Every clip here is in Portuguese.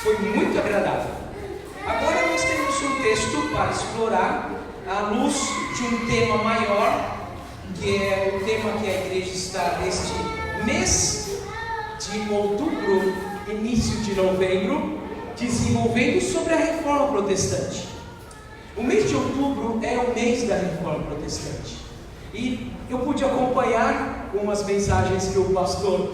Foi muito agradável. Agora nós temos um texto para explorar à luz de um tema maior, que é o tema que a igreja está neste mês de outubro, início de novembro, desenvolvendo sobre a Reforma Protestante. O mês de outubro é o mês da Reforma Protestante. E eu pude acompanhar umas mensagens que o pastor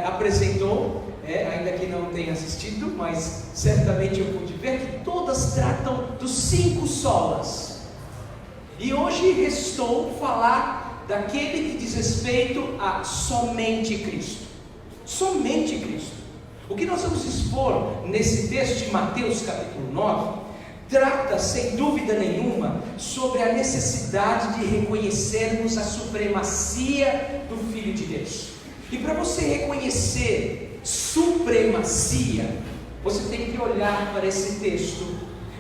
apresentou, ainda que não tenha assistido, mas certamente eu pude ver que todas tratam dos 5 solas. E hoje restou falar daquele que diz respeito a somente Cristo. Somente Cristo. O que nós vamos expor nesse texto de Mateus capítulo 9 trata, sem dúvida nenhuma, sobre a necessidade de reconhecermos a supremacia do Filho de Deus. E para você reconhecer supremacia, você tem que olhar para esse texto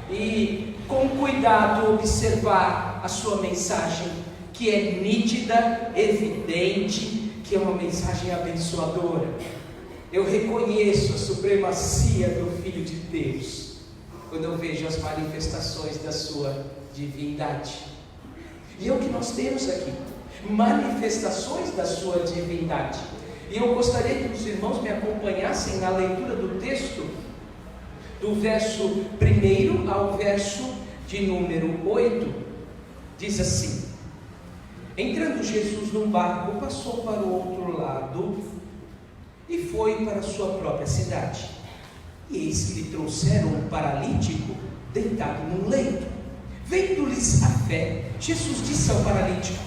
e, com cuidado, observar a sua mensagem, que é nítida, evidente, que é uma mensagem abençoadora. Eu reconheço a supremacia do Filho de Deus quando eu vejo as manifestações da sua divindade. E é o que nós temos aqui, manifestações da sua divindade. E eu gostaria que os irmãos me acompanhassem na leitura do texto, do verso 1 ao verso de número 8. Diz assim: entrando Jesus num barco, passou para o outro lado e foi para a sua própria cidade. E eis que lhe trouxeram um paralítico deitado num leito. Vendo-lhes a fé, Jesus disse ao paralítico: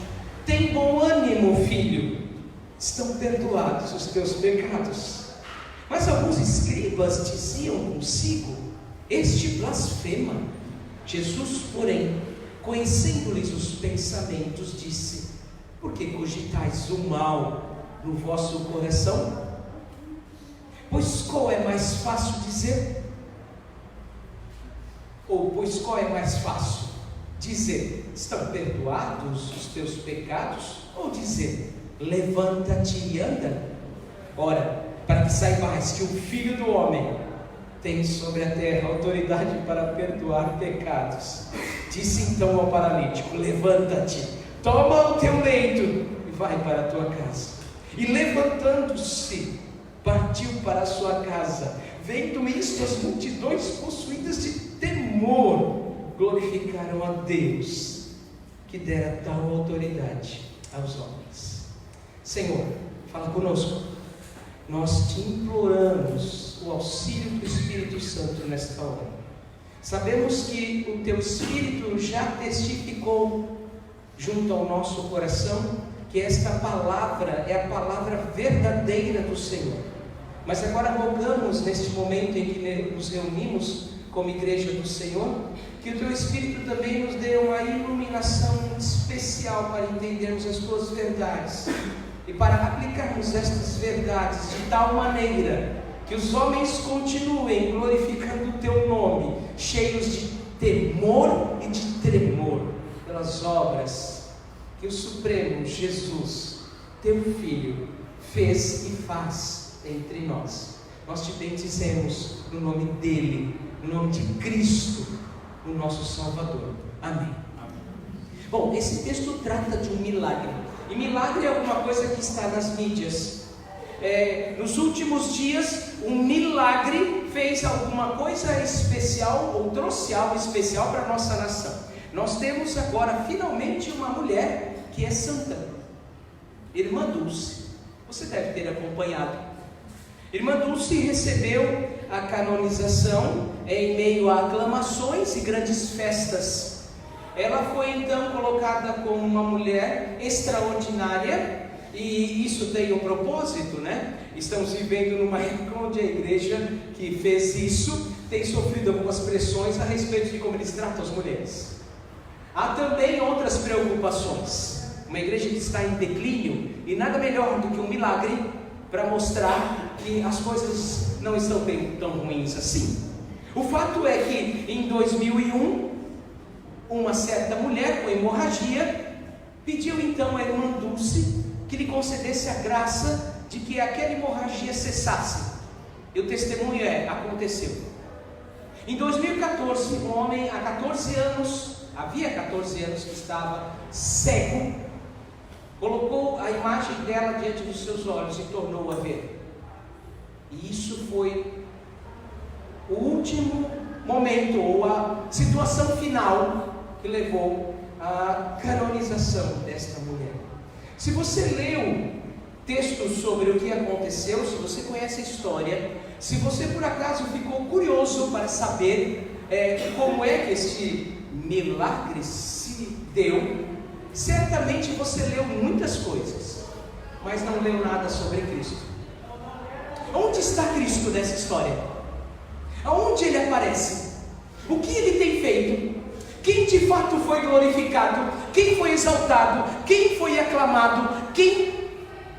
tem bom ânimo, filho, estão perdoados os teus pecados. Mas alguns escribas diziam consigo: este blasfema. Jesus, porém, conhecendo-lhes os pensamentos, disse: por que cogitais o mal no vosso coração? Pois qual é mais fácil dizer? Pois qual é mais fácil? Dizer: estão perdoados os teus pecados? Ou dizer: levanta-te e anda? Ora, para que saibais que o Filho do Homem tem sobre a terra autoridade para perdoar pecados, disse então ao paralítico: levanta-te, toma o teu leito e vai para a tua casa. E levantando-se, partiu para a sua casa. Vendo isto, as multidões, possuídas de temor, glorificaram a Deus, que dera tal autoridade aos homens. Senhor, fala conosco. Nós te imploramos o auxílio do Espírito Santo nesta hora. Sabemos que o teu Espírito já testificou junto ao nosso coração que esta palavra é a palavra verdadeira do Senhor. Mas agora rogamos, neste momento em que nos reunimos como igreja do Senhor, que o teu Espírito também nos dê uma iluminação especial para entendermos as tuas verdades e para aplicarmos estas verdades de tal maneira que os homens continuem glorificando o teu nome, cheios de temor e de tremor pelas obras que o Supremo Jesus, teu Filho, fez e faz entre nós. Nós te bendizemos no nome dele, no nome de Cristo, o nosso Salvador. Amém. Bom, esse texto trata de um milagre. E milagre é alguma coisa que está nas mídias. Nos últimos dias, um milagre fez alguma coisa especial, ou trouxe algo especial para a nossa nação. Nós temos agora finalmente uma mulher que é santa, Irmã Dulce. Você deve ter acompanhado. Irmã Dulce recebeu a canonização em meio a aclamações e grandes festas. Ela foi então colocada como uma mulher extraordinária, e isso tem um propósito, né? Estamos vivendo numa época onde a igreja que fez isso tem sofrido algumas pressões a respeito de como eles tratam as mulheres. Há também outras preocupações. Uma igreja que está em declínio, e nada melhor do que um milagre para mostrar que as coisas não estão tão ruins assim. O fato é que em 2001, uma certa mulher com hemorragia pediu então à irmã Dulce que lhe concedesse a graça de que aquela hemorragia cessasse. E o testemunho aconteceu. Em 2014, um homem há 14 anos, havia 14 anos que estava cego, colocou a imagem dela diante dos seus olhos e tornou-a ver. E isso foi o último momento, ou a situação final que levou à canonização desta mulher. Se você leu textos sobre o que aconteceu, se você conhece a história, se você por acaso ficou curioso para saber como é que este milagre se deu, certamente você leu muitas coisas, mas não leu nada sobre Cristo. Onde está Cristo nessa história? Aonde ele aparece? O que ele tem feito? Quem de fato foi glorificado? Quem foi exaltado? Quem foi aclamado? Quem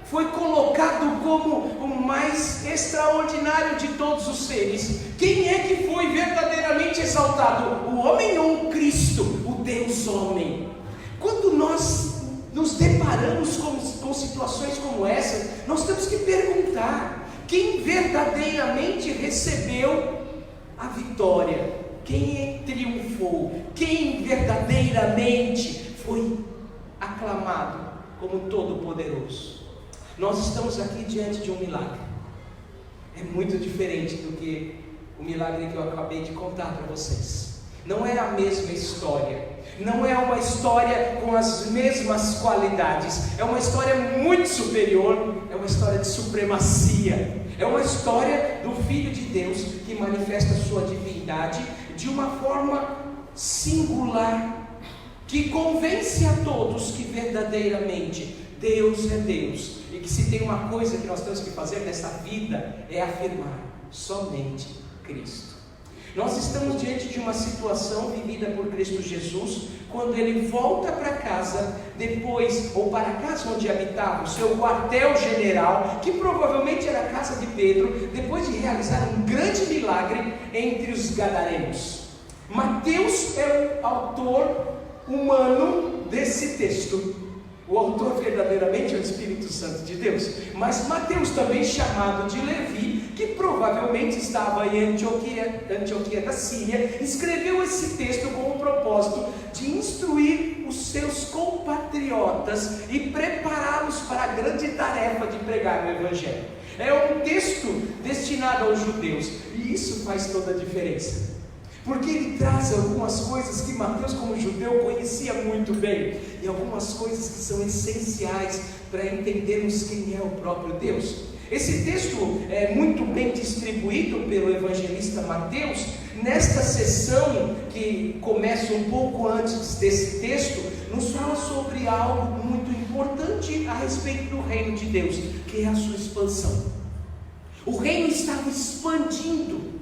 foi colocado como o mais extraordinário de todos os seres? Quem é que foi verdadeiramente exaltado? O homem ou o Cristo, o Deus homem? Quando nós nos deparamos com situações como essa, nós temos que perguntar: quem verdadeiramente recebeu a vitória? Quem triunfou? Quem verdadeiramente foi aclamado como Todo-Poderoso? Nós estamos aqui diante de um milagre. É muito diferente do que o milagre que eu acabei de contar para vocês. Não é a mesma história, não é uma história com as mesmas qualidades, é uma história muito superior, é uma história de supremacia, é uma história do Filho de Deus que manifesta a sua divindade de uma forma singular, que convence a todos que verdadeiramente Deus é Deus, e que se tem uma coisa que nós temos que fazer nessa vida é afirmar somente Cristo. Nós estamos diante de uma situação vivida por Cristo Jesus, quando ele volta para casa, depois, ou para a casa onde habitava, o seu quartel-general, que provavelmente era a casa de Pedro, depois de realizar um grande milagre entre os gadarenos. Mateus é o autor humano desse texto. O autor verdadeiramente é o Espírito Santo de Deus, mas Mateus, também chamado de Levi, que provavelmente estava em Antioquia da Síria, escreveu esse texto com o propósito de instruir os seus compatriotas e prepará-los para a grande tarefa de pregar o Evangelho. É um texto destinado aos judeus, e isso faz toda a diferença, porque ele traz algumas coisas que Mateus, como judeu, conhecia muito bem, e algumas coisas que são essenciais para entendermos quem é o próprio Deus. Esse texto é muito bem distribuído pelo evangelista Mateus. Nesta sessão, que começa um pouco antes desse texto, nos fala sobre algo muito importante a respeito do reino de Deus, que é a sua expansão. O reino estava expandindo.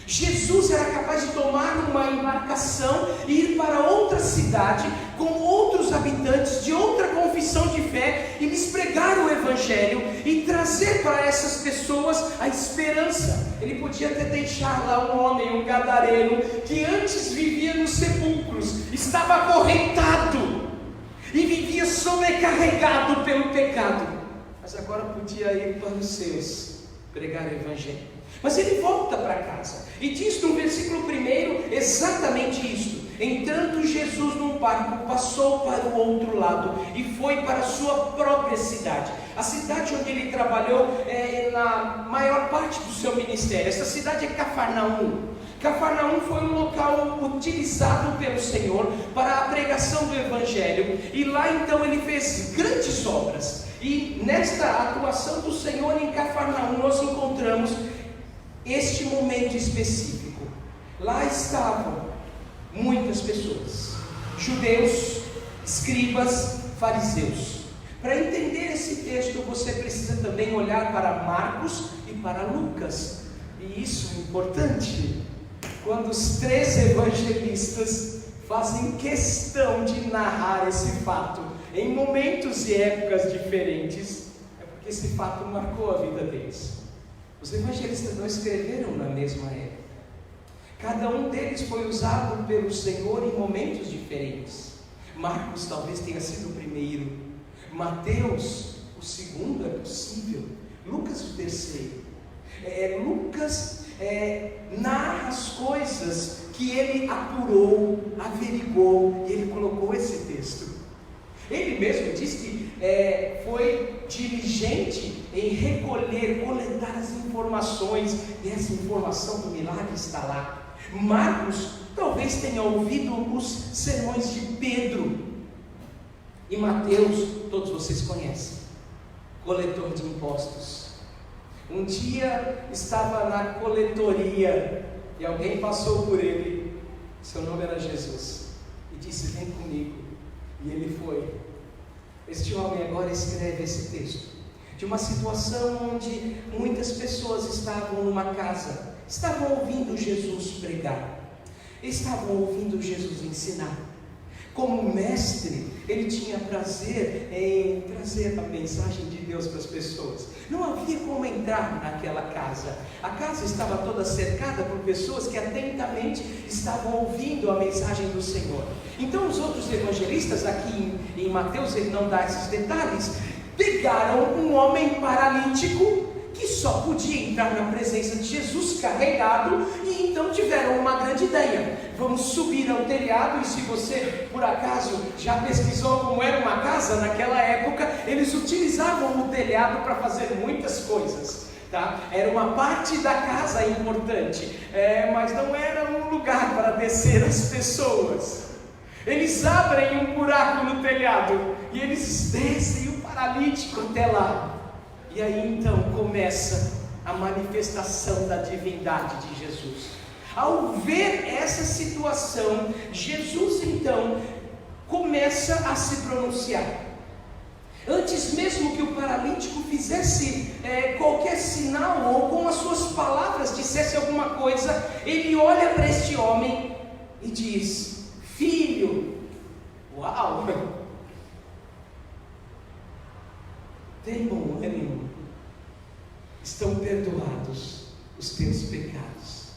Jesus era capaz de tomar uma embarcação e ir para outra cidade com outros habitantes de outra confissão de fé e lhes pregar o Evangelho e trazer para essas pessoas a esperança. Ele podia até deixar lá um homem, um gadareno, que antes vivia nos sepulcros, estava acorrentado e vivia sobrecarregado pelo pecado, mas agora podia ir para os seus pregar o Evangelho. Mas ele volta para casa e diz no versículo 1 exatamente isso: entrando Jesus num barco, passou para o outro lado e foi para a sua própria cidade, a cidade onde ele trabalhou na maior parte do seu ministério. Essa cidade é Cafarnaum. Cafarnaum foi um local utilizado pelo Senhor para a pregação do Evangelho, e lá então ele fez grandes obras. E nesta atuação do Senhor em Cafarnaum nós encontramos este momento específico. Lá estavam muitas pessoas, judeus, escribas, fariseus. Para entender esse texto, você precisa também olhar para Marcos e para Lucas. E isso é importante, quando os três evangelistas fazem questão de narrar esse fato em momentos e épocas diferentes, é porque esse fato marcou a vida deles. Os evangelistas não escreveram na mesma época. Cada um deles foi usado pelo Senhor em momentos diferentes. Marcos talvez tenha sido o primeiro, Mateus o segundo, é possível, Lucas o terceiro. Lucas narra as coisas que ele apurou, averigou, e ele colocou esse texto. Ele mesmo diz que foi diligente em coletar as informações, e essa informação do milagre está lá. Marcos talvez tenha ouvido os sermões de Pedro, e Mateus, todos vocês conhecem, coletor de impostos. Um dia estava na coletoria e alguém passou por ele, seu nome era Jesus, e disse: vem comigo. E ele foi. Este homem agora escreve esse texto de uma situação onde muitas pessoas estavam numa casa, estavam ouvindo Jesus pregar, estavam ouvindo Jesus ensinar. Como mestre, ele tinha prazer em trazer a mensagem de Deus para as pessoas. Não havia como entrar naquela casa. A casa estava toda cercada por pessoas que atentamente estavam ouvindo a mensagem do Senhor. Então os outros evangelistas, aqui em Mateus ele não dá esses detalhes, pegaram um homem paralítico que só podia entrar na presença de Jesus carregado, e então tiveram uma grande ideia: vamos subir ao telhado. E se você por acaso já pesquisou como era uma casa naquela época, eles utilizavam o telhado para fazer muitas coisas, tá? Era uma parte da casa importante, mas não era um lugar para descer as pessoas. Eles abrem um buraco no telhado e eles descem o paralítico até lá. E aí então começa a manifestação da divindade de Jesus. Ao ver essa situação, Jesus então começa a se pronunciar. Antes mesmo que o paralítico fizesse qualquer sinal, ou com as suas palavras dissesse alguma coisa, ele olha para este homem e diz: filho, uau! Tem bom ânimo, estão perdoados os teus pecados.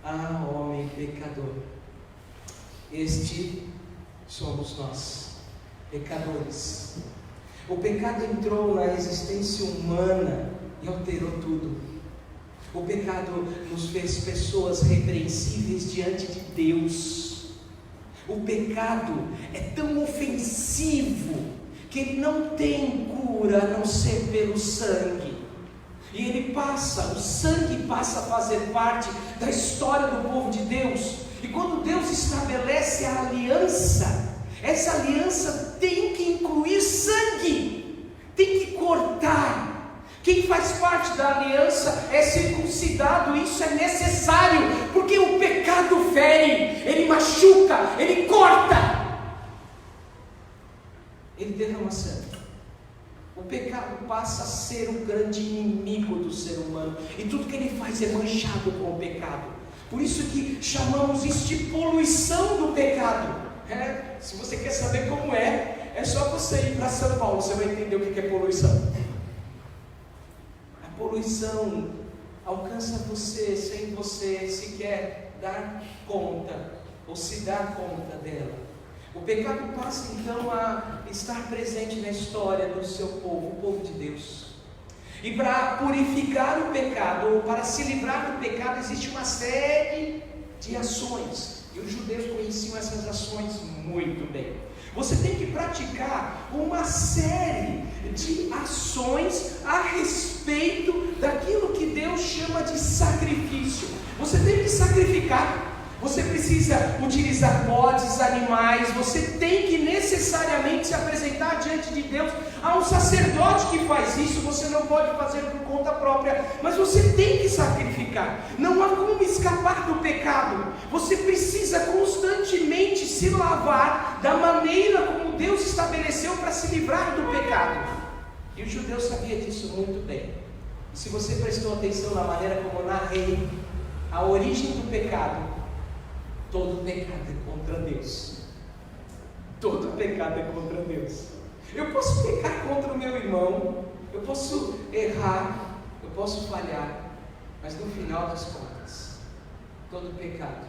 Ah, homem pecador, este somos nós, pecadores. O pecado entrou na existência humana e alterou tudo. O pecado nos fez pessoas repreensíveis diante de Deus. O pecado é tão ofensivo que ele não tem cura a não ser pelo sangue. E ele o sangue passa a fazer parte da história do povo de Deus. E quando Deus estabelece a aliança, essa aliança tem que incluir sangue, tem que cortar. Quem faz parte da aliança é circuncidado, isso é necessário, porque o pecado fere, ele machuca, ele corta. Ele derrama sangue. O pecado passa a ser o grande inimigo do ser humano, e tudo que ele faz é manchado com o pecado. Por isso que chamamos isso de poluição do pecado. Se você quer saber como é só você ir para São Paulo, você vai entender o que é poluição. A poluição alcança você sem você sequer dar conta, ou se dar conta dela. O pecado passa então a estar presente na história do seu povo, o povo de Deus. E para purificar o pecado, ou para se livrar do pecado, existe uma série de ações. E os judeus conheciam essas ações muito bem. Você tem que praticar uma série de ações a respeito daquilo que Deus chama de sacrifício. Você tem que sacrificar. Você precisa utilizar bodes, animais. Você tem que necessariamente se apresentar diante de Deus. Há um sacerdote que faz isso. Você não pode fazer por conta própria, mas você tem que sacrificar. Não há como escapar do pecado. Você precisa constantemente se lavar da maneira como Deus estabeleceu para se livrar do pecado. E o judeu sabia disso muito bem. E se você prestou atenção na maneira como eu narrei a origem do pecado, todo pecado é contra Deus. Todo pecado é contra Deus. Eu posso pecar contra o meu irmão, eu posso errar, eu posso falhar, mas no final das contas, todo pecado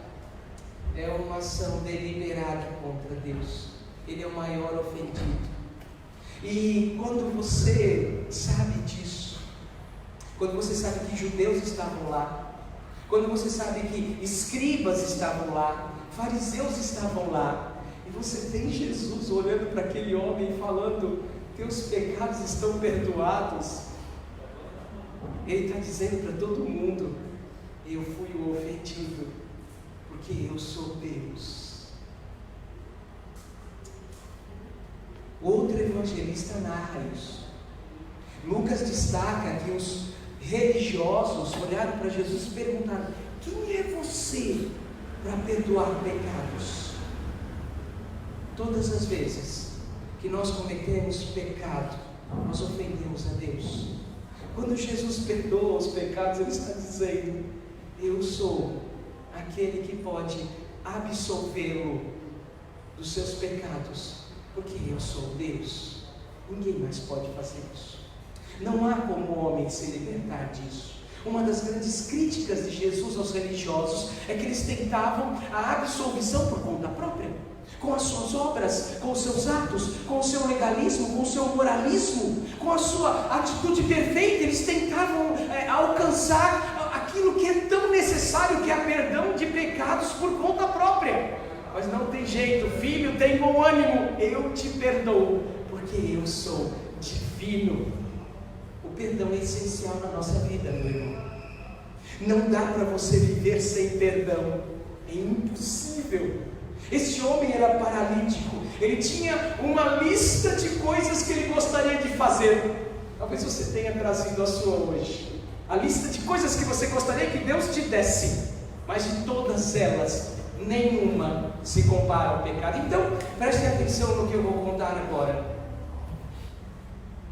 é uma ação deliberada contra Deus. Ele é o maior ofendido. E quando você sabe disso, quando você sabe que judeus estavam lá, Quando você sabe que escribas estavam lá, fariseus estavam lá, e você tem Jesus olhando para aquele homem e falando: teus pecados estão perdoados. Ele está dizendo para todo mundo: eu fui o ofendido, porque eu sou Deus. Outro evangelista narra isso. Lucas destaca que os religiosos olharam para Jesus e perguntaram: quem é você para perdoar pecados? Todas as vezes que nós cometemos pecado, nós ofendemos a Deus. Quando Jesus perdoa os pecados, Ele está dizendo: eu sou aquele que pode absolvê-lo dos seus pecados, porque eu sou Deus. Ninguém mais pode fazer isso. Não há como o homem se libertar disso. Uma das grandes críticas de Jesus aos religiosos é que eles tentavam a absolvição por conta própria, com as suas obras, com os seus atos, com o seu legalismo, com o seu moralismo, com a sua atitude perfeita. Eles tentavam alcançar aquilo que é tão necessário, que é o perdão de pecados por conta própria. Mas não tem jeito, filho, tem bom ânimo, eu te perdoo, porque eu sou divino. O perdão é essencial na nossa vida, meu irmão. Não dá para você viver sem perdão, é impossível. Esse homem era paralítico, ele tinha uma lista de coisas que ele gostaria de fazer. Talvez você tenha trazido a sua hoje, a lista de coisas que você gostaria que Deus te desse, mas de todas elas, nenhuma se compara ao pecado. Então, prestem atenção no que eu vou contar agora,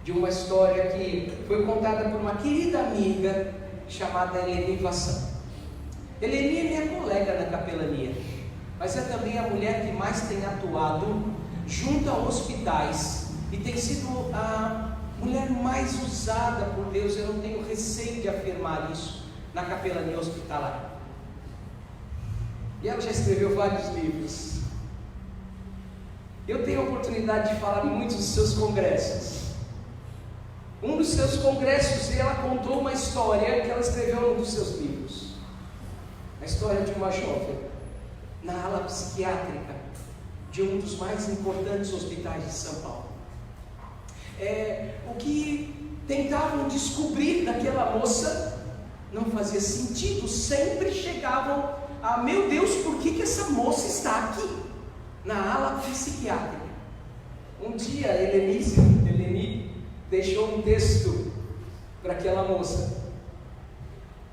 de uma história que foi contada por uma querida amiga chamada Eleni Vassan. Eleni é minha colega na capelania, mas é também a mulher que mais tem atuado junto a hospitais e tem sido a mulher mais usada por Deus. Eu não tenho receio de afirmar isso, na capelania hospitalar. E ela já escreveu vários livros. Eu tenho a oportunidade de falar em muitos dos seus congressos. Um dos seus congressos, ela contou uma história que ela escreveu num dos seus livros. A história de uma jovem na ala psiquiátrica de um dos mais importantes hospitais de São Paulo. O que tentavam descobrir daquela moça não fazia sentido. Sempre chegavam a: meu Deus, por que essa moça está aqui na ala psiquiátrica? Um dia Eleni deixou um texto para aquela moça.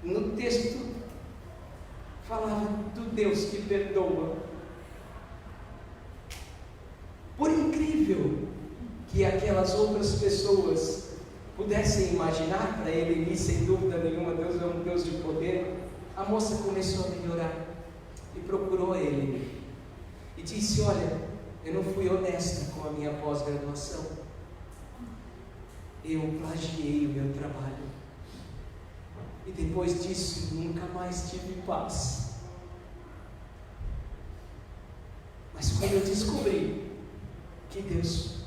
No texto falava do Deus que perdoa. Por incrível que aquelas outras pessoas pudessem imaginar, para Eleni, sem dúvida nenhuma, Deus é um Deus de poder. A moça começou a melhorar e procurou ele e disse: olha, eu não fui honesta com a minha pós-graduação, eu plagiei o meu trabalho, e depois disso nunca mais tive paz. Mas quando eu descobri que Deus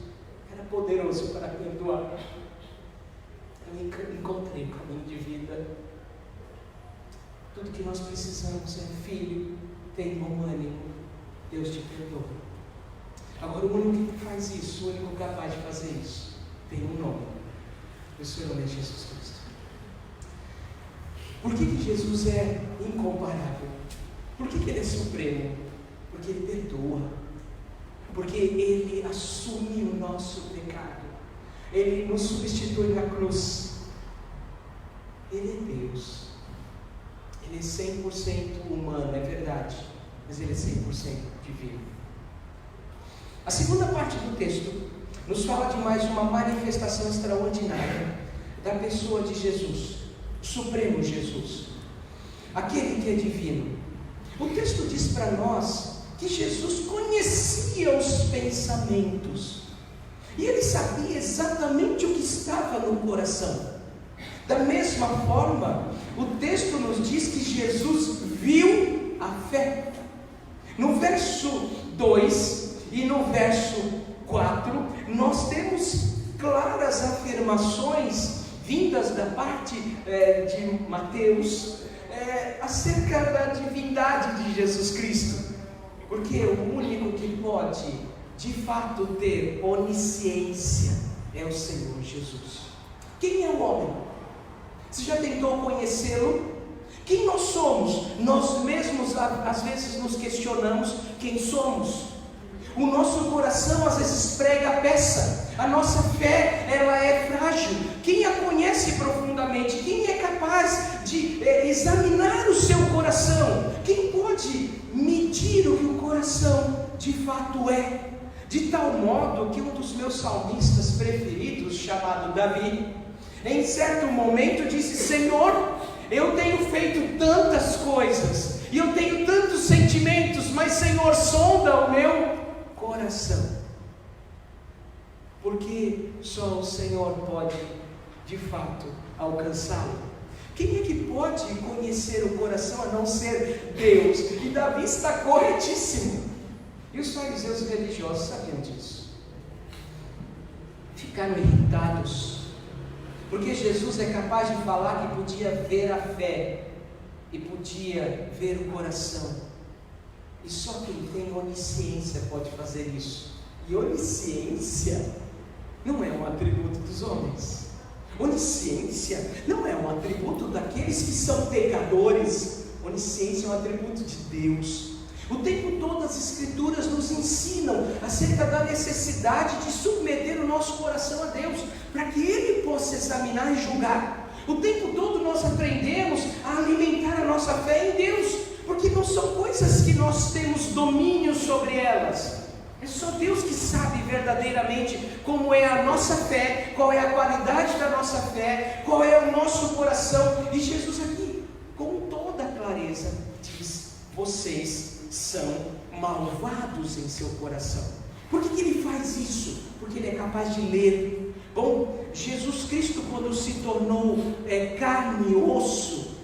era poderoso para perdoar, eu encontrei o caminho de vida. Tudo que nós precisamos é: filho, tem bom ânimo, Deus te perdoa. Agora, o único que faz isso, o único capaz de fazer isso, tem um nome: o seu nome é Jesus Cristo. Por que Jesus é incomparável? Por que Ele é supremo? Porque Ele perdoa, porque Ele assume o nosso pecado, Ele nos substitui na cruz. Ele é Deus. Ele é 100% humano, é verdade, mas Ele é 100% divino. A segunda parte do texto nos fala de mais uma manifestação extraordinária da pessoa de Jesus, o Supremo Jesus, aquele que é divino. O texto diz para nós que Jesus conhecia os pensamentos e Ele sabia exatamente o que estava no coração. Da mesma forma, o texto nos diz que Jesus viu a fé. No verso 2 e no verso 4, nós temos claras afirmações vindas da parte de Mateus, acerca da divindade de Jesus Cristo, porque o único que pode de fato ter onisciência é o Senhor Jesus. Quem é o homem? Você já tentou conhecê-lo? Quem nós somos? Nós mesmos às vezes nos questionamos quem somos. O nosso coração às vezes prega a peça. A nossa fé, ela é frágil. Quem a conhece profundamente? Quem é capaz de examinar o seu coração? Quem pode medir o que o coração de fato é? De tal modo que um dos meus salmistas preferidos, chamado Davi, em certo momento disse: Senhor, eu tenho feito tantas coisas, e eu tenho tantos sentimentos, mas Senhor, sonda o meu coração, porque só o Senhor pode de fato alcançá-lo. Quem é que pode conhecer o coração a não ser Deus? E Davi está corretíssimo. E os fariseus religiosos sabiam disso. Ficaram irritados, porque Jesus é capaz de falar que podia ver a fé e podia ver o coração. E só quem tem onisciência pode fazer isso. E onisciência não é um atributo dos homens. Onisciência não é um atributo daqueles que são pecadores. Onisciência é um atributo de Deus. O tempo todo as Escrituras nos ensinam acerca da necessidade de submeter o nosso coração a Deus, para que Ele possa examinar e julgar. O tempo todo nós aprendemos a alimentar a nossa fé em Deus, porque não são coisas que nós temos domínio sobre elas. É só Deus que sabe verdadeiramente como é a nossa fé, qual é a qualidade da nossa fé, qual é o nosso coração. E Jesus aqui, com toda clareza, diz: vocês são malvados em seu coração. Por que Ele faz isso? Porque Ele é capaz de ler. Bom, Jesus Cristo, quando se tornou carne e osso,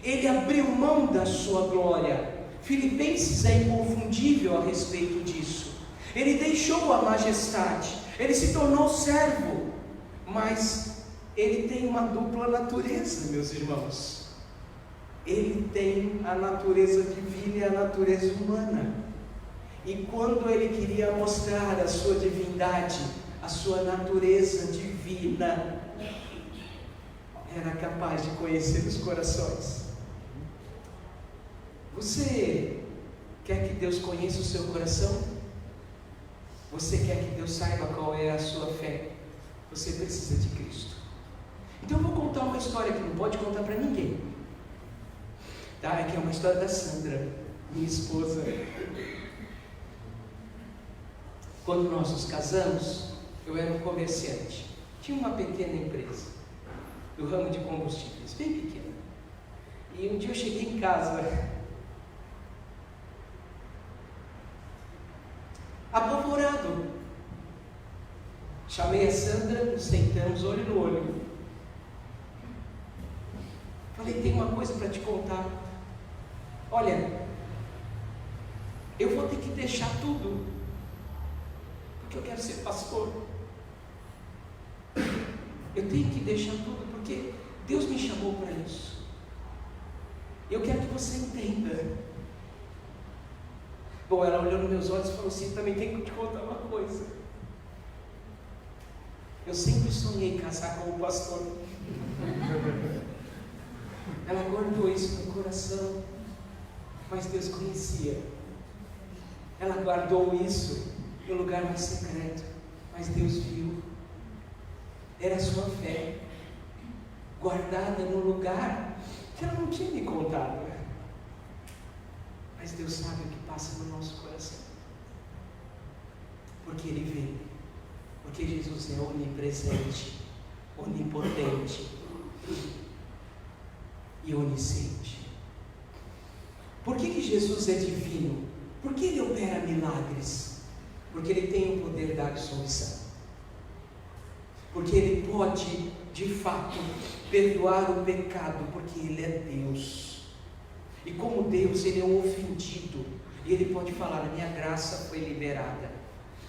Ele abriu mão da sua glória. Filipenses é inconfundível a respeito disso. Ele deixou a majestade, Ele se tornou servo, mas Ele tem uma dupla natureza, meus irmãos. Ele tem a natureza divina e a natureza humana. E quando Ele queria mostrar a sua divindade, a sua natureza divina, era capaz de conhecer os corações. Você quer que Deus conheça o seu coração? Você quer que Deus saiba qual é a sua fé? Você precisa de Cristo. Então eu vou contar uma história que não pode contar para ninguém, tá? É que é uma história da Sandra, minha esposa. Quando nós nos casamos, eu era um comerciante. Tinha uma pequena empresa do ramo de combustíveis, bem pequena. E um dia eu cheguei em casa apavorado. Chamei a Sandra, nos sentamos olho no olho. Falei: tem uma coisa para te contar. Olha, eu vou ter que deixar tudo, porque eu quero ser pastor. Eu tenho que deixar tudo, porque Deus me chamou para isso. Eu quero que você entenda. Bom, ela olhou nos meus olhos e falou assim: também tenho que te contar uma coisa. Eu sempre sonhei casar com o pastor. Ela guardou isso no coração, mas Deus conhecia. Ela guardou isso no lugar mais secreto, mas Deus viu. Era a sua fé guardada no lugar que ela não tinha me contado. Mas Deus sabe o que passa no nosso coração, porque Ele vê, porque Jesus é onipresente, onipotente e onisciente. Por que Jesus é divino? Por que Ele opera milagres? Porque Ele tem o poder da absolvição, porque Ele pode de fato perdoar o pecado, porque Ele é Deus. E como Deus, Ele é um ofendido, e Ele pode falar: a minha graça foi liberada,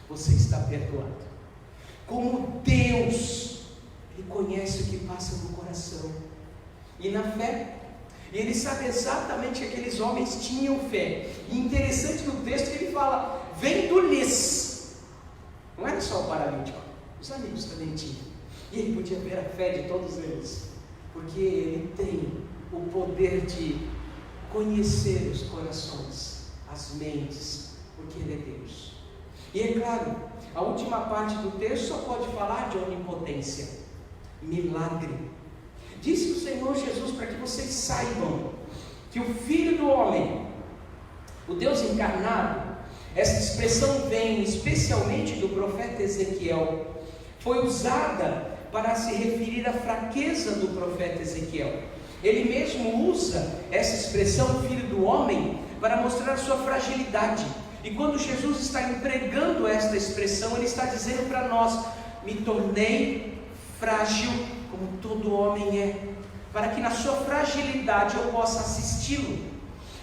você está perdoado. Como Deus, Ele conhece o que passa no coração. E na fé, E ele sabe exatamente que aqueles homens tinham fé. E interessante no texto que ele fala, vendo-lhes. Não era só o paralítico, os amigos também tinham. E ele podia ver a fé de todos eles, porque ele tem o poder de conhecer os corações, as mentes, porque ele é Deus. E é claro, a última parte do texto só pode falar de onipotência, milagre. Disse o Senhor Jesus para que vocês saibam que o Filho do Homem, o Deus encarnado, essa expressão vem especialmente do profeta Ezequiel, foi usada para se referir à fraqueza do profeta Ezequiel. Ele mesmo usa essa expressão Filho do Homem para mostrar a sua fragilidade. E quando Jesus está empregando esta expressão, ele está dizendo para nós: me tornei frágil como todo homem é, para que na sua fragilidade eu possa assisti-lo.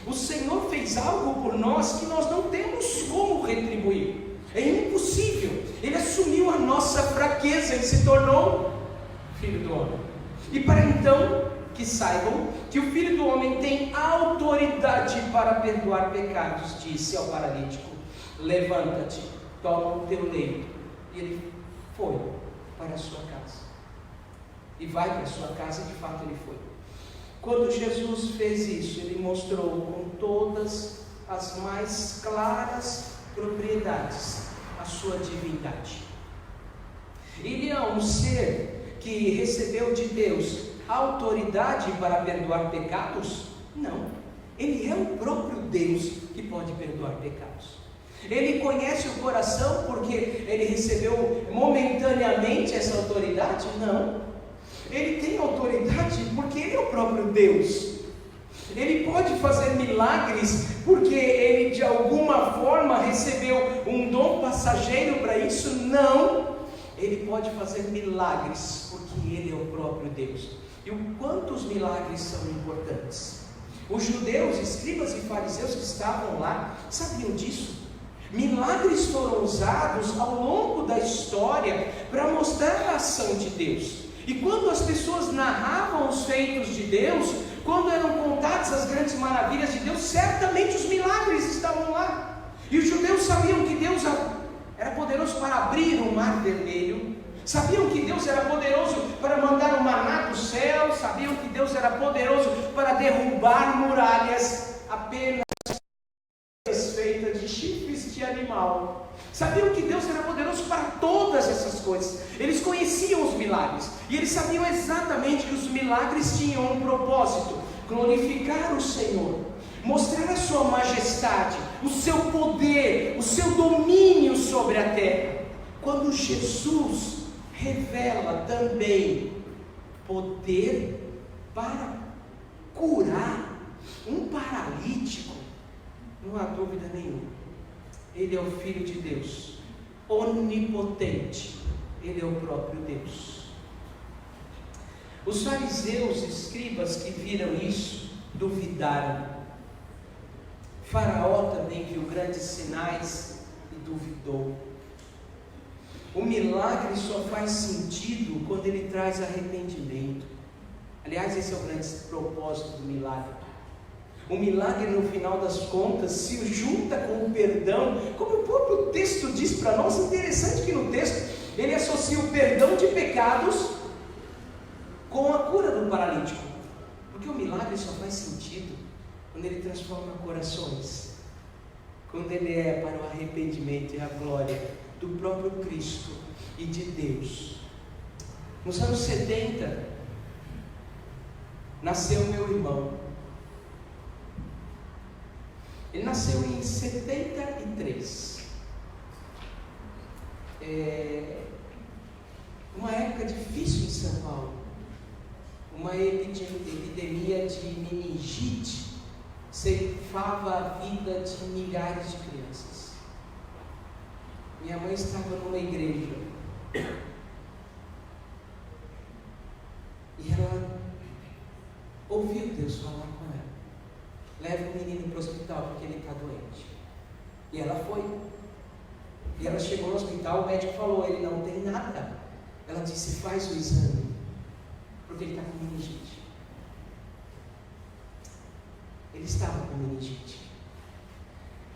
O Senhor fez algo por nós que nós não temos como retribuir, é impossível. Ele assumiu a nossa fraqueza, ele se tornou Filho do Homem. E para então que saibam que o Filho do Homem tem autoridade para perdoar pecados, disse ao paralítico: levanta-te, toma o teu leito. E ele foi para a sua casa. E vai para a sua casa, de fato ele foi. Quando Jesus fez isso, ele mostrou com todas as mais claras propriedades a sua divindade. Ele é um ser que recebeu de Deus autoridade para perdoar pecados? Não. Ele é o próprio Deus que pode perdoar pecados. Ele conhece o coração porque ele recebeu momentaneamente essa autoridade? Não. Ele tem autoridade porque ele é o próprio Deus. Ele pode fazer milagres porque ele de alguma forma recebeu um dom passageiro para isso? Não. Ele pode fazer milagres porque ele é o próprio Deus. E o quanto os milagres são importantes. Os judeus, escribas e fariseus que estavam lá, sabiam disso. Milagres foram usados ao longo da história para mostrar a ação de Deus. E quando as pessoas narravam os feitos de Deus, quando eram contadas as grandes maravilhas de Deus, certamente os milagres estavam lá. E os judeus sabiam que Deus era poderoso para abrir o mar vermelho, sabiam que Deus era poderoso para mandar o maná do céu, sabiam que Deus era poderoso para derrubar muralhas apenas feitas de chifres de animal. Sabiam que Deus era poderoso para todas essas coisas. Eles conheciam os milagres e eles sabiam exatamente que os milagres tinham um propósito: glorificar o Senhor, mostrar a sua majestade, o seu poder, o seu domínio sobre a terra. Quando Jesus revela também poder para curar um paralítico, não há dúvida nenhuma, ele é o Filho de Deus, onipotente, ele é o próprio Deus. Os fariseus, escribas que viram isso, duvidaram. Faraó também viu grandes sinais e duvidou. O milagre só faz sentido quando ele traz arrependimento. Aliás, esse é o grande propósito do milagre. O milagre, no final das contas, se junta com o perdão, como o próprio texto diz para nós. Interessante que no texto ele associa o perdão de pecados com a cura do paralítico, porque o milagre só faz sentido quando ele transforma corações, quando ele é para o arrependimento e a glória do próprio Cristo e de Deus. Nos anos 70 nasceu meu irmão. Ele nasceu em 73. Uma época difícil em São Paulo. Uma epidemia de meningite ceifava a vida de milhares de crianças. Minha mãe estava numa igreja e ela ouviu Deus falar com ela: leva o menino para o hospital porque ele está doente. E ela foi. E ela chegou no hospital, o médico falou: ele não tem nada. Ela disse: faz o exame, porque ele está com meningite. ele estava com meningite.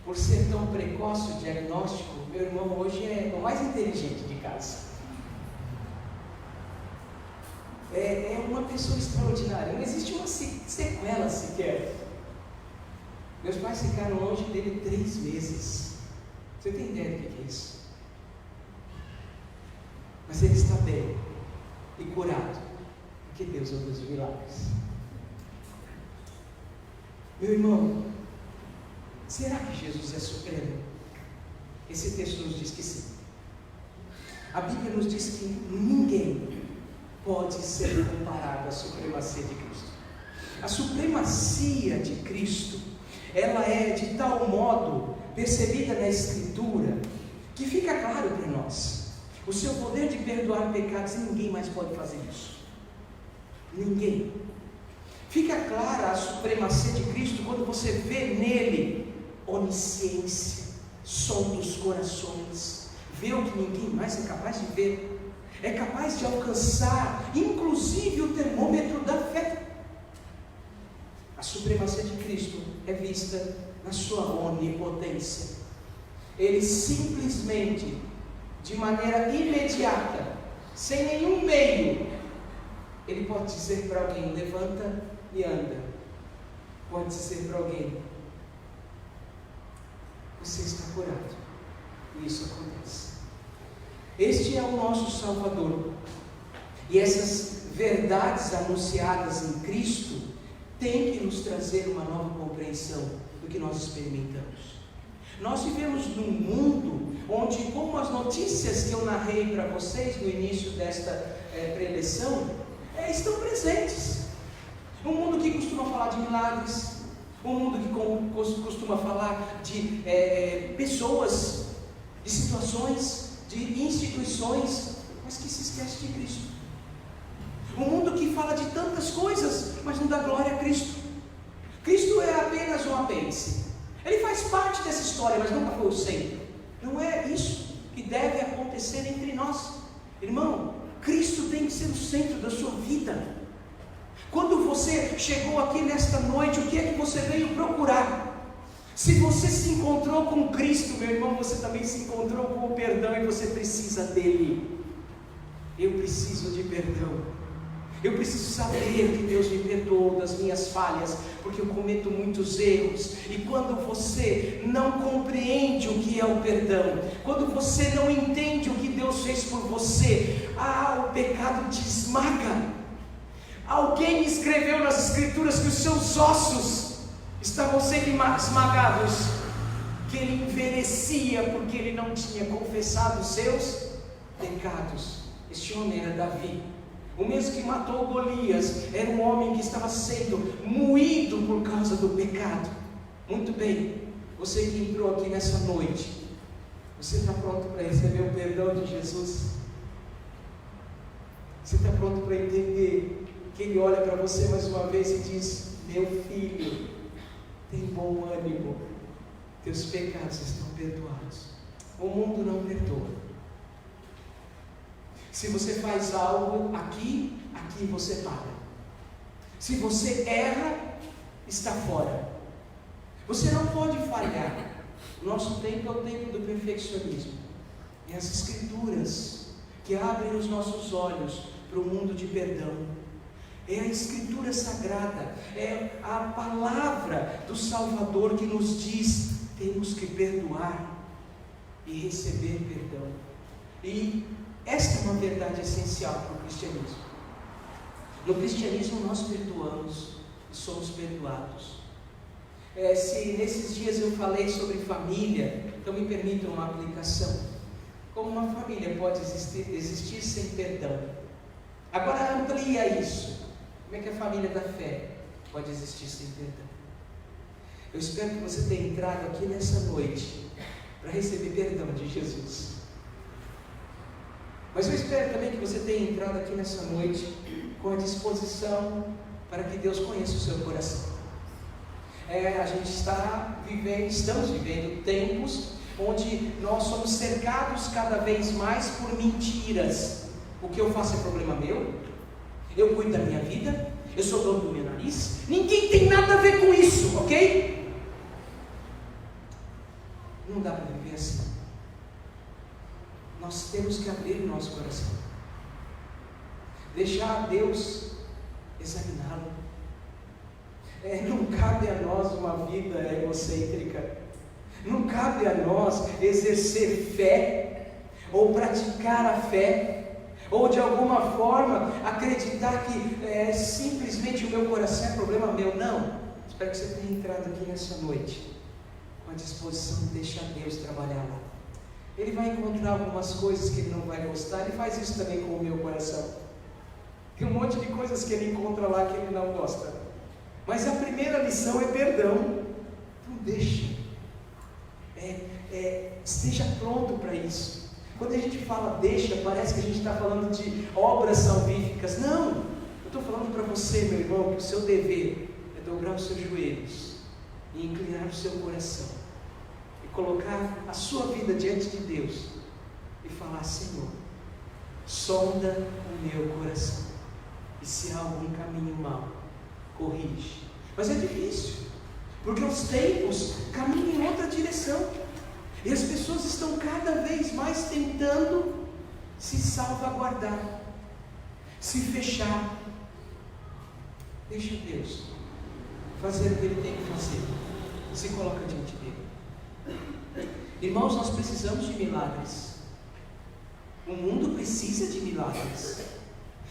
Por ser tão precoce o diagnóstico, meu irmão hoje é o mais inteligente de casa. É uma pessoa extraordinária. Não existe uma sequela sequer. Meus pais ficaram longe dele 3 meses. Você tem ideia do que é isso? Mas ele está bem e curado, porque Deus é o Deus de milagres. Meu irmão, será que Jesus é supremo? Esse texto nos diz que sim. A Bíblia nos diz que ninguém pode ser comparado à supremacia de Cristo. A supremacia de Cristo, ela é de tal modo percebida na Escritura, que fica claro para nós. O seu poder de perdoar pecados, ninguém mais pode fazer isso. Ninguém. Fica clara a supremacia de Cristo quando você vê nele onisciência, som dos corações, vê o que ninguém mais é capaz de ver. É capaz de alcançar, inclusive, o termômetro da fé. A supremacia de Cristo é vista na sua onipotência. Ele simplesmente, de maneira imediata, sem nenhum meio, ele pode dizer para alguém: levanta e anda. Pode dizer para alguém: você está curado. E isso acontece. Este é o nosso Salvador. E essas verdades anunciadas em Cristo têm que nos trazer uma nova compreensão do que nós experimentamos. Nós vivemos num mundo onde, como as notícias que eu narrei para vocês no início desta preleção, estão presentes. Um mundo que costuma falar de milagres, um mundo que costuma falar de pessoas, de situações, de instituições, mas que se esquece de Cristo. Um mundo que fala de tantas coisas, mas não dá glória a Cristo. Cristo é apenas um apêndice. Ele faz parte dessa história, mas nunca foi o centro. Não é isso que deve acontecer entre nós. Irmão, Cristo tem que ser o centro da sua vida. Quando você chegou aqui nesta noite, o que é que você veio procurar? Se você se encontrou com Cristo, meu irmão, você também se encontrou com o perdão e você precisa dele. Eu preciso de perdão. Eu preciso saber que Deus me perdoou das minhas falhas, porque eu cometo muitos erros. E quando você não compreende o que é o perdão, quando você não entende o que Deus fez por você, o pecado te esmaga. Alguém escreveu nas Escrituras que os seus ossos estavam sendo esmagados, que ele envelhecia porque ele não tinha confessado os seus pecados. Este homem era Davi, o mesmo que matou Golias. Era um homem que estava sendo moído por causa do pecado. Muito bem, você que entrou aqui nessa noite, você está pronto para receber o perdão de Jesus? Você está pronto para entender que Ele olha para você mais uma vez e diz: meu filho, tem bom ânimo, teus pecados estão perdoados. O mundo não perdoa. Se você faz algo aqui você paga. Se você erra, está fora. Você não pode falhar. Nosso tempo é o tempo do perfeccionismo. E as Escrituras que abrem os nossos olhos para o mundo de perdão. É a Escritura Sagrada, é a palavra do Salvador que nos diz: temos que perdoar e receber perdão. E esta é uma verdade essencial para o cristianismo. No cristianismo nós perdoamos e somos perdoados. Se nesses dias eu falei sobre família, então me permitam uma aplicação. Como uma família pode existir sem perdão? Agora amplia isso. Como é que a família da fé pode existir sem perdão? Eu espero que você tenha entrado aqui nessa noite para receber perdão de Jesus. Mas eu espero também que você tenha entrado aqui nessa noite com a disposição para que Deus conheça o seu coração. A gente estamos vivendo tempos onde nós somos cercados cada vez mais por mentiras. O que eu faço é problema meu, eu cuido da minha vida, eu sou dono do meu nariz, ninguém tem nada a ver com isso, ok? é assim. Nós temos que abrir o nosso coração, deixar Deus examiná-lo. Não cabe a nós uma vida egocêntrica, não cabe a nós exercer fé, ou praticar a fé, ou de alguma forma acreditar que simplesmente o meu coração é problema meu. Não, espero que você tenha entrado aqui nessa noite com a disposição de deixar Deus trabalhar lá. Ele vai encontrar algumas coisas que ele não vai gostar. Ele faz isso também com o meu coração. Tem um monte de coisas que ele encontra lá que ele não gosta. Mas a primeira lição é perdão. Então deixe. Esteja pronto para isso. Quando a gente fala deixa, parece que a gente está falando de obras salvíficas. Não! Eu estou falando para você, meu irmão, que o seu dever é dobrar os seus joelhos e inclinar o seu coração. Colocar a sua vida diante de Deus e falar: Senhor, sonda o meu coração, e se há algum caminho mau, corrige. Mas é difícil, porque os tempos caminham em outra direção, e as pessoas estão cada vez mais tentando se salvaguardar, se fechar. Deixa Deus fazer o que Ele tem que fazer. Se coloca diante dele. Irmãos, nós precisamos de milagres. O mundo precisa de milagres.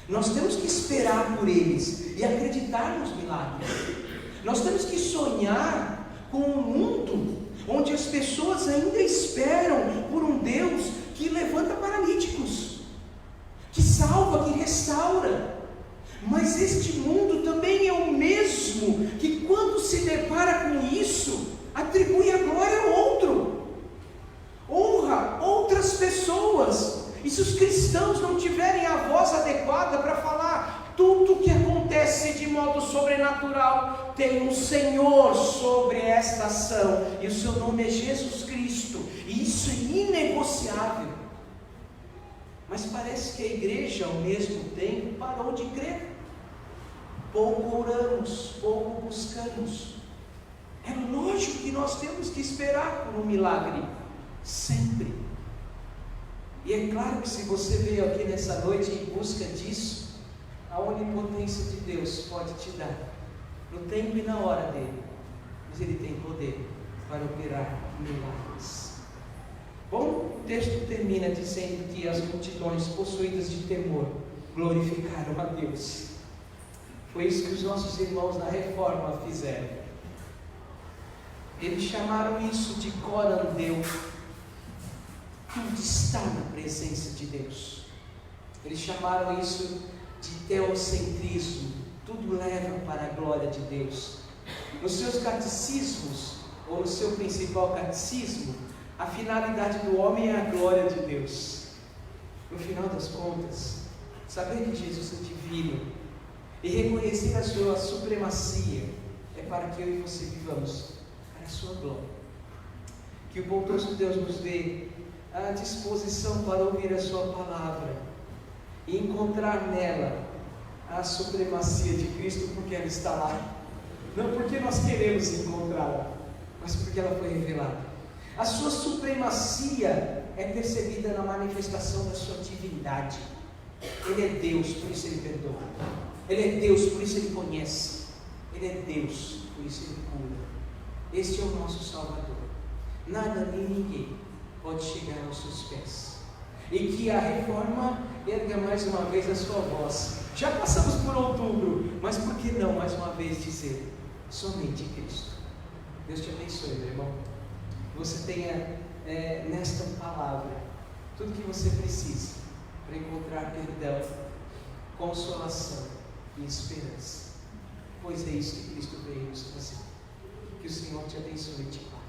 Nós temos que esperar por eles e acreditar nos milagres. Nós temos que sonhar com um mundo onde as pessoas ainda esperam por um Deus que levanta paralíticos, que salva, que restaura. Mas este mundo também é o mesmo que, quando se depara com isso, atribui a glória a outro, honra outras pessoas. E se os cristãos não tiverem a voz adequada para falar tudo o que acontece de modo sobrenatural, tem um Senhor sobre esta ação, e o seu nome é Jesus Cristo, e isso é inegociável. Mas parece que a igreja, ao mesmo tempo, parou de crer. Pouco oramos, pouco buscamos. É lógico que nós temos que esperar por um milagre, sempre. E é claro que se você veio aqui nessa noite em busca disso, a onipotência de Deus pode te dar, no tempo e na hora dele. Mas Ele tem poder para operar milagres. Bom, o texto termina dizendo que as multidões possuídas de temor glorificaram a Deus. Foi isso que os nossos irmãos da Reforma fizeram. Eles chamaram isso de corandeu. Tudo está na presença de Deus. Eles chamaram isso de teocentrismo. Tudo leva para a glória de Deus. Nos seus catecismos, ou no seu principal catecismo, a finalidade do homem é a glória de Deus. No final das contas, saber que Jesus é divino e reconhecer a sua supremacia é para que eu e você vivamos para a sua glória. Que o bondoso Deus nos dê a disposição para ouvir a sua palavra e encontrar nela a supremacia de Cristo, porque ela está lá, não porque nós queremos encontrá-la, mas porque ela foi revelada. A sua supremacia é percebida na manifestação da sua divindade. Ele é Deus, por isso Ele perdoa. Ele é Deus, por isso Ele conhece. Ele é Deus, por isso Ele cura. Este é o nosso Salvador. Nada nem ninguém pode chegar aos seus pés. E que a Reforma erga mais uma vez a sua voz. Já passamos por outubro, mas por que não mais uma vez dizer: somente Cristo. Deus te abençoe, meu irmão. Que você tenha nesta palavra tudo que você precisa para encontrar perdão, consolação e esperança, pois é isso que Cristo veio nos trazer. Que o Senhor te abençoe e te guarde.